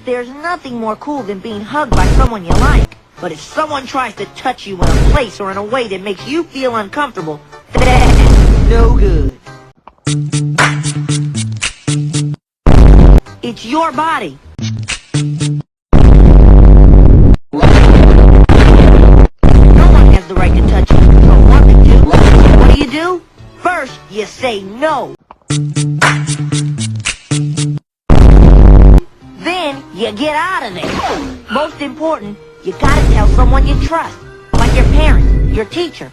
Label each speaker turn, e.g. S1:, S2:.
S1: There's nothing more cool than being hugged by someone you like. But if someone tries to touch you in a place or in a way that makes you feel uncomfortable, that's no good. It's your body. No one has the right to touch you if you don't want them to. What do? First, you say no. Then, you get out of there. Most important, you gotta tell someone you trust, like your parents, your teacher,